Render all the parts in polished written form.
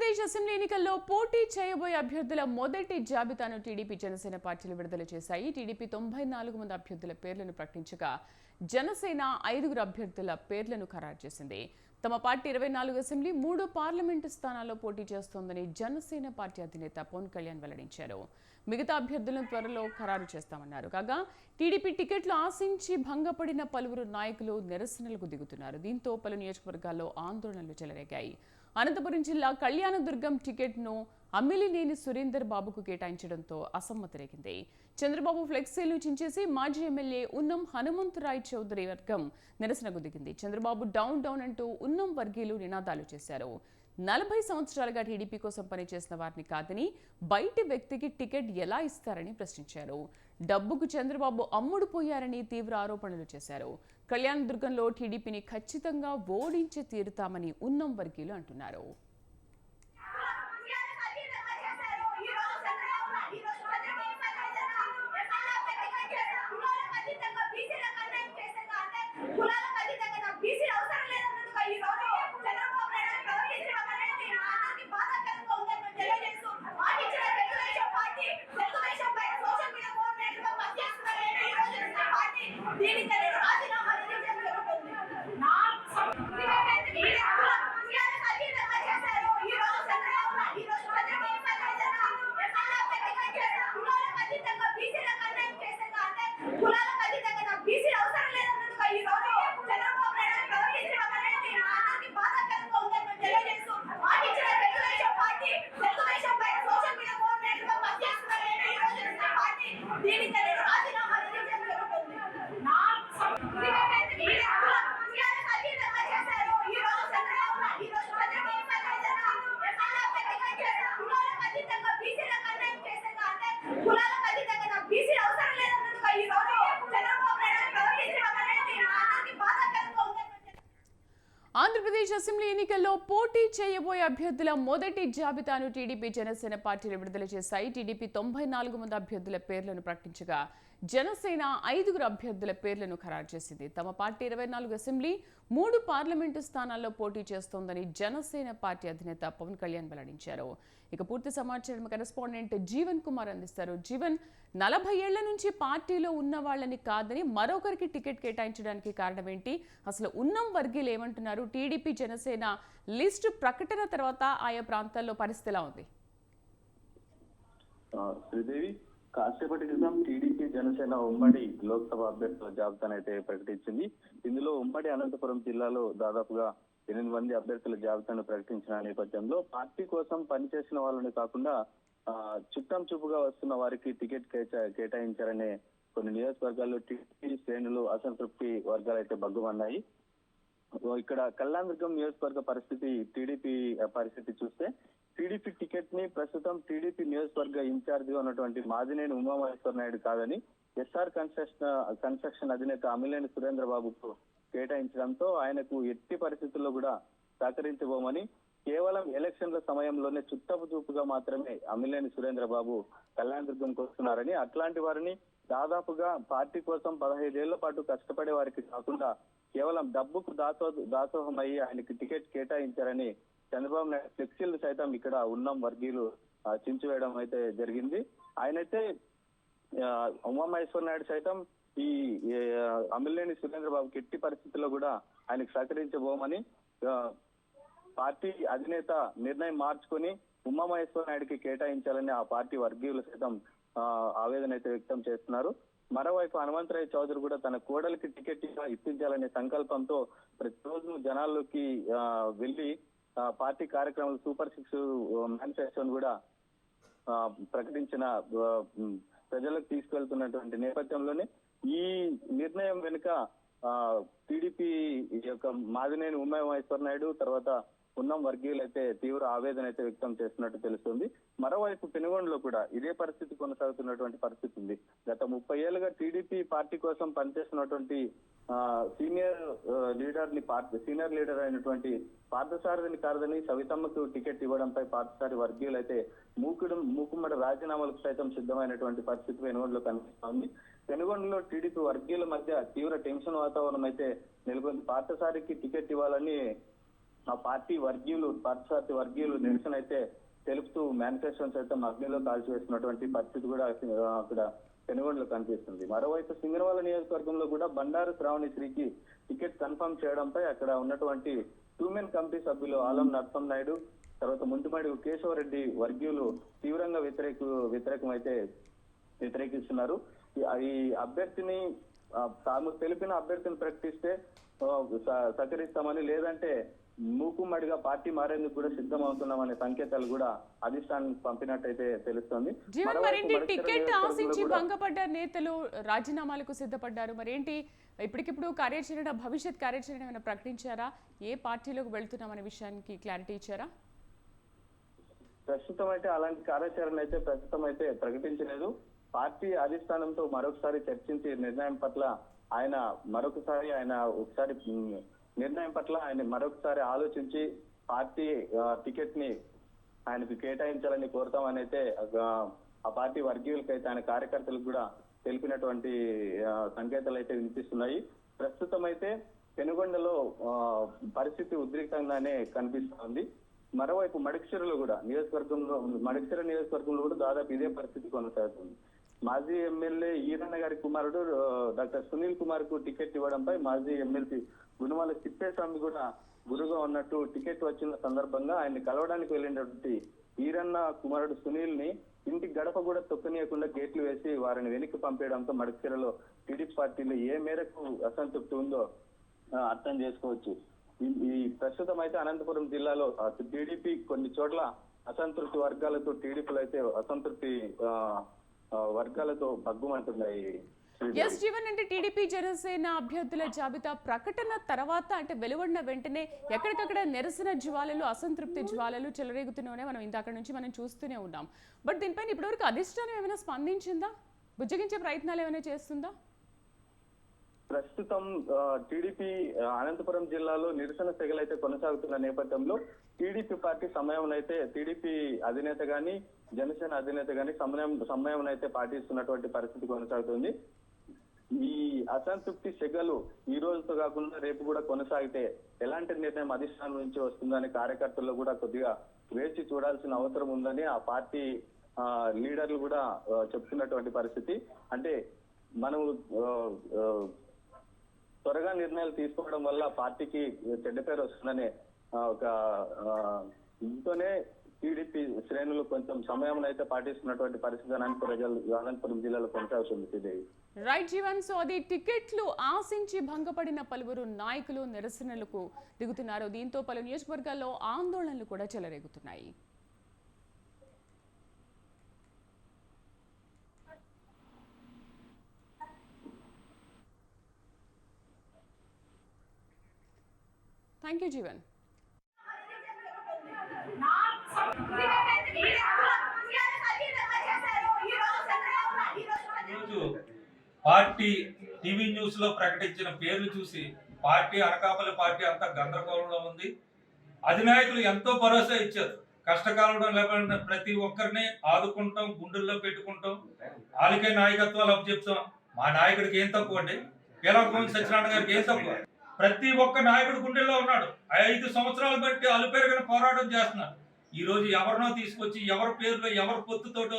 Andhra Pradesh assembly ఎన్నికల్లో పోటీ చేయబోయే అభ్యర్థుల మొదటి జాబితాను టీడీపీ జనసేన పార్టీలు విడుదల చేశాయి. టీడీపీ 94 మంది అభ్యర్థుల పేర్లను ప్రకటించగా జనసేన 5 అభ్యర్థుల పేర్లను ఖరారు చేసింది. తమ పార్టీ 24 అసెంబ్లీ 3 పార్లమెంటు స్థానాల్లో పోటీ చేస్తోందని జనసేన పార్టీ అధినేత పవన్ కళ్యాణ్ వెల్లడించారు. మిగతా అభ్యర్థులను త్వరలో ఖరారు చేస్తామన్నారు. కాగా టీడీపీ టికెట్లు ఆశించి భంగపడిన పలువురు నాయకులు నిరసనలకు దిగుతున్నారు. దీంతో పలు నియోజకవర్గాల్లో ఆందోళనలు చెలరేగాయి. అనంతపురం జిల్లా కళ్యాణదుర్గం టికెట్ను అమ్మిలినేని సురేందర్ బాబుకు కేటాయించడంతో అసమ్మతి రేగింది. చంద్రబాబు ఫ్లెక్సీలను చించేసి మాజీ ఎమ్మెల్యే ఉన్నం హనుమంతరాయ్ చౌదరి వర్గం నిరసనకు దిగింది. చంద్రబాబు డౌన్ డౌన్ అంటూ ఉన్నం వర్గీయులు నినాదాలు చేశారు. 40 సంవత్సరాలుగా టీడీపీ కోసం పనిచేసిన వారిని కాదని బయటి వ్యక్తికి టికెట్ ఎలా ఇస్తారని ప్రశ్నించారు. డబ్బుకు చంద్రబాబు అమ్ముడు పోయారని తీవ్ర ఆరోపణలు చేశారు. కళ్యాణదుర్గంలో టీడీపీని ఖచ్చితంగా ఓడించి తీరుతామని ఉన్నం వర్గీయులు అంటున్నారు. ఆంధ్రప్రదేశ్ అసెంబ్లీ ఎన్నికల్లో పోటీ చేయబోయే అభ్యర్థుల మొదటి జాబితాను టీడీపీ జనసేన పార్టీలు విడుదల చేశాయి. టీడీపీ 94 మంది అభ్యర్థుల పేర్లను ప్రకటించగా జనసేన 5 అభ్యర్థుల పేర్లను ఖరారు చేసింది. తమ పార్టీ 24 అసెంబ్లీ 3 పార్లమెంటు స్థానాల్లో పోటీ చేస్తోందని జనసేన పార్టీ అధినేత పవన్ కళ్యాణ్ వెల్లడించారు. ఇక పూర్తి సమాచారం కరెస్పాండెంట్ జీవన్ కుమార్ అందిస్తారు. జీవన్, 40 ఏళ్ల నుంచి పార్టీలో ఉన్న వాళ్ళని కాదని మరొకరికి టికెట్ కేటాయించడానికి కారణం ఏంటి? అసలు ఉన్నం వర్గీయులు ఏమంటున్నారు? టీడీపీ జనసేన లిస్టు ప్రకటన తర్వాత ఆయా ప్రాంతాల్లో పరిస్థితి ఎలా ఉంది? శ్రీదేవి, కాసేపటి క్రితం టీడీపీ జనసేన ఉమ్మడి లోక్సభ అభ్యర్థుల జాబితాను అయితే ప్రకటించింది. ఇందులో ఉమ్మడి అనంతపురం జిల్లాలో దాదాపుగా 8 మంది అభ్యర్థుల జాబితాను ప్రకటించిన నేపథ్యంలో పార్టీ కోసం పనిచేసిన వాళ్ళని కాకుండా చుట్టం చూపుగా వస్తున్న వారికి టికెట్ కేటాయించారనే కొన్ని నియోజకవర్గాల్లో టీడీపీ శ్రేణులు అసంతృప్తి వర్గాలు అయితే బగ్గుమన్నాయి. ఇక్కడ కళ్యాణదుర్గం నియోజకవర్గ పరిస్థితి, టీడీపీ పరిస్థితి చూస్తే టీడీపీ టికెట్ ని ప్రస్తుతం టీడీపీ నియోజకవర్గ ఇన్ఛార్జ్ ఉన్నటువంటి మాదినేని ఉమామహేశ్వర నాయుడు కాదని ఎస్ఆర్ కన్స్ట్రక్షన్ అధినేత అమ్మిలినేని సురేంద్ర బాబుకు కేటాయించడంతో ఆయనకు ఎట్టి పరిస్థితుల్లో కూడా సహకరించబోమని, కేవలం ఎలక్షన్ల సమయంలోనే చుట్టపు చూపుగా మాత్రమే అమ్మిలినేని సురేంద్ర బాబు కళ్యాణదుర్గంకి వస్తున్నారని, అట్లాంటి వారిని దాదాపుగా పార్టీ కోసం 15 ఏళ్ల పాటు కష్టపడే వారికి కాకుండా కేవలం డబ్బుకు దాసోహం అయ్యి ఆయనకి టికెట్ కేటాయించారని చంద్రబాబు నాయుడు ఫ్లెక్సీలు సైతం ఇక్కడ ఉన్నం వర్గీయులు చించివేయడం అయితే జరిగింది. ఆయనైతే ఉమామహేశ్వర నాయుడు సైతం ఈ అమ్మిలినేని సురేంద్ర బాబుకి ఎట్టి పరిస్థితుల్లో కూడా ఆయనకు సహకరించబోమని పార్టీ అధినేత నిర్ణయం మార్చుకొని ఉమామహేశ్వర నాయుడికి కేటాయించాలని ఆ పార్టీ వర్గీయులు సైతం ఆవేదన అయితే వ్యక్తం చేస్తున్నారు. మరోవైపు హనుమంతరాయ్ చౌదరి కూడా తన కోడలికి టికెట్ ఇప్పించాలనే సంకల్పంతో ప్రతిరోజు జనాల్లోకి వెళ్లి పార్టీ కార్యక్రమాలు సూపర్ 6 మేనిఫెస్టోను కూడా ప్రకటించిన ప్రజలకు తీసుకెళ్తున్నటువంటి నేపథ్యంలోనే ఈ నిర్ణయం వెనుక టీడీపీ యొక్క మాదినేని ఉమామహేశ్వర నాయుడు తర్వాత ఉన్నం వర్గీయులు అయితే తీవ్ర ఆవేదన అయితే వ్యక్తం చేస్తున్నట్టు తెలుస్తుంది. మరోవైపు పెనుగొండలో కూడా ఇదే పరిస్థితి కొనసాగుతున్నటువంటి పరిస్థితి ఉంది. గత 30 ఏళ్లుగా టీడీపీ పార్టీ కోసం పనిచేస్తున్నటువంటి సీనియర్ లీడర్ అయినటువంటి పార్థసారథిని కాదని సవితమ్మకు టికెట్ ఇవ్వడంపై పార్థసారి వర్గీయులు అయితే మూకుమ్మడి రాజీనామాలకు సైతం సిద్ధమైనటువంటి పరిస్థితి పెనుగొండలో కనిపిస్తోంది. పెనుగొండలో టీడీపీ వర్గీయుల మధ్య తీవ్ర టెన్షన్ వాతావరణం అయితే నెలకొంది. పార్థసారికి టికెట్ ఇవ్వాలని ఆ పార్టీ వర్గీయులు నిరసన అయితే తెలుపుతూ మేనిఫెస్టోన్స్ అయితే అగ్నిలో కాల్చివేస్తున్నటువంటి పరిస్థితి కూడా అక్కడ పెనుగొండలో కనిపిస్తుంది. మరోవైపు సింగరవాల నియోజకవర్గంలో కూడా బండారు శ్రావణి శ్రీకి టికెట్ కన్ఫర్మ్ చేయడంపై అక్కడ ఉన్నటువంటి 2 మెన్ కమిటీ సభ్యులు ఆలం నరసింహ నాయుడు, తర్వాత ముందుమాడి కేశవరెడ్డి వర్గీయులు తీవ్రంగా వ్యతిరేకిస్తున్నారు. ఈ అభ్యర్థిని తాము తెలిపిన అభ్యర్థిని ప్రకటిస్తే సహకరిస్తామని, లేదంటే మూకుమ్మడిగా పార్టీ మారేందుకు కూడా సిద్ధమవుతున్నామనే సంకేతాలు కూడా అధిష్టానానికి పంపినట్టయితే తెలుస్తోంది. జీవన్, మరేంటి టికెట్ ఆశించి భంగపడ్డ నేతలు రాజీనామాలకు సిద్ధపడ్డారు, మరేంటి ఇప్పటికిప్పుడు భవిష్యత్ కార్యాచరణ ఏమైనా ప్రకటించారా? ఏ పార్టీలోకి వెళ్తున్నామనే విషయానికి క్లారిటీ ఇచ్చారా? ప్రస్తుతం అయితే అలాంటి కార్యాచరణ అయితే ప్రకటించలేదు. పార్టీ అధిష్టానంతో మరొకసారి చర్చించి నిర్ణయం పట్ల ఆయన మరొకసారి ఆలోచించి పార్టీ టికెట్ ని ఆయనకు కేటాయించాలని కోరుతామని అయితే ఆ పార్టీ వర్గీయులకైతే ఆయన కార్యకర్తలకు కూడా తెలిపినటువంటి సంకేతాలు అయితే వినిపిస్తున్నాయి. ప్రస్తుతం అయితే పెనుగొండలో పరిస్థితి ఉద్రిక్తంగానే కనిపిస్తోంది. మరోవైపు మడిక్షర నియోజకవర్గంలో కూడా దాదాపు ఇదే పరిస్థితి కొనసాగుతుంది. మాజీ ఎమ్మెల్యే ఈరన్న గారి కుమారుడు డాక్టర్ సునీల్ కుమార్ కు టికెట్ ఇవ్వడంపై మాజీ ఎమ్మెల్సీ గుణమాల తిప్పేస్వామి కూడా గురుగా ఉన్నట్టు టికెట్ వచ్చిన సందర్భంగా ఆయన్ని కలవడానికి వెళ్ళినటువంటి ఈరన్న కుమారుడు సునీల్ ని ఇంటి గడప కూడా తొక్కనీయకుండా గేట్లు వేసి వారిని వెనక్కి పంపేయడంతో మడిక్షరలో టీడీపీ పార్టీలో ఏ మేరకు అసంతృప్తి ఉందో అర్థం చేసుకోవచ్చు. ఈ ప్రస్తుతం అయితే అనంతపురం జిల్లాలో టీడీపీ కొన్ని చోట్ల అసంతృప్తి వర్గాలతో భగ్గుమంటున్నాయి. ఎస్ జీవన్, అంటే టీడీపీ జనసేన అభ్యర్థుల జాబితా ప్రకటన తర్వాత అంటే వెలువడిన వెంటనే ఎక్కడికక్కడ నిరసన జ్వాలలు, అసంతృప్తి జ్వాలలు చెలరేగుతూనే మనం ఇందాక నుంచి చూస్తూనే ఉన్నాం. బట్ దీనిపైన ఇప్పటివరకు అధిష్టానం ఏమైనా స్పందించిందా? బుజ్జగించే ప్రయత్నాలు ఏమైనా చేస్తుందా? ప్రస్తుతం టీడీపీ అనంతపురం జిల్లాలో నిరసన సెగలైతే కొనసాగుతున్న నేపథ్యంలో టీడీపీ అధినేత గాని జనసేన అధినేత గాని సమయం అయితే పాటిస్తున్నటువంటి పరిస్థితి కొనసాగుతుంది. ఈ అసంతృప్తి సెగలు ఈ రోజుతో కాకుండా రేపు కూడా కొనసాగితే ఎలాంటి నిర్ణయం అధిష్టానం నుంచి వస్తుందని కార్యకర్తల్లో కూడా కొద్దిగా వేచి చూడాల్సిన అవసరం ఉందని ఆ పార్టీ లీడర్లు కూడా చెప్తున్నటువంటి పరిస్థితి. అంటే మనం త్వరగా నిర్ణయాలు తీసుకోవడం వల్ల పార్టీకి చెడ్డ పేరు వస్తుందనే ఒక ఇంతోనే టీడీపీ శ్రేణులు కొంచెం సమయం అయితే పాటిస్తున్నటువంటి పరిస్థితి అనంతపురం జిల్లాలో కొనసాగుతుంది. రైట్ జీవన్, సో అది టికెట్లు ఆశించి భంగపడిన పలువురు నాయకులు నిరసనలకు దిగుతున్నారు. దీంతో పలు నియోజకవర్గాల్లో ఆందోళనలు కూడా చెలరేగుతున్నాయి. Thank you Jeevan. Party TV news లో ప్రకటించిన పేర్లు చూసి అనకాపల్లి పార్టీ అంతా గందరగోళంలో ఉంది. అధినాయకులు ఎంతో భరోసా ఇచ్చారు. కష్టకాలంలో లేకపోతే ప్రతి ఒక్కరిని ఆదుకుంటాం, గుండెల్లో పెట్టుకుంటాం, వాళ్ళకే నాయకత్వాలు అప్పచెప్తాం. మా నాయకుడికి ఏం తక్కువ అండి? పేలాకోన సత్యనారాయణ గారికి ఏం తక్కువ? ప్రతి ఒక్క నాయకుడు గుండెల్లో ఉన్నాడు. 5 సంవత్సరాలు బట్టి అలుపెరగని పోరాటం చేస్తున్నారు. ఈ రోజు ఎవరినో తీసుకొచ్చి ఎవరి పేరులో ఎవరి పొత్తుతోటో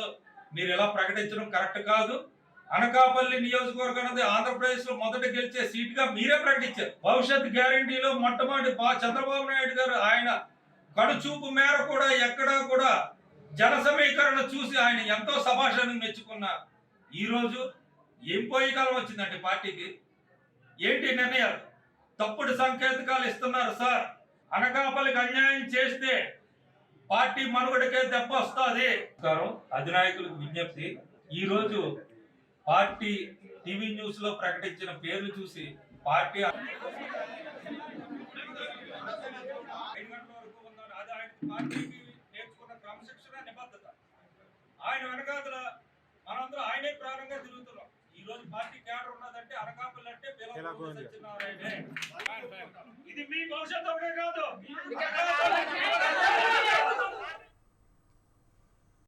మీరు ఎలా ప్రకటించడం కరెక్ట్ కాదు. అనకాపల్లి నియోజకవర్గం అనేది ఆంధ్రప్రదేశ్ లో మొదట గెలిచే సీట్ గా మీరే ప్రకటించారు. భవిష్యత్ గ్యారంటీలో మొట్టమొదటి చంద్రబాబు నాయుడు గారు ఆయన కడుచూపు మేర కూడా ఎక్కడా కూడా జన సమీకరణ చూసి ఆయన ఎంతో శభాషాన్ని మెచ్చుకున్నారు. ఈ రోజు ఏం పోయి కాలం వచ్చిందండి పార్టీకి? ఏంటి నిర్ణయాలు? తప్పుడు సంకేతాలు ఇస్తున్నారు సార్. అనకాపల్లికి అన్యాయం చేస్తే పార్టీ మనుగడకే దెబ్బ వస్తుంది. అధినాయకులకు విజ్ఞప్తి, ఈ రోజు పార్టీ టీవీ న్యూస్ లో ప్రకటించిన పేర్లు చూసి పార్టీ నేర్చుకున్న క్రమశిక్షణ నిబద్ధత ఆయన వెనకాతల మనందరూ ఆయనే ప్రారంభంగా తిరుగుతున్నాం. ఈ రోజు పార్టీ క్యాడర్ ఉన్నదంటే అనకాపల్లి అంటే సత్యనారాయణే. ఇది మీ భవిష్యత్తు కాదు.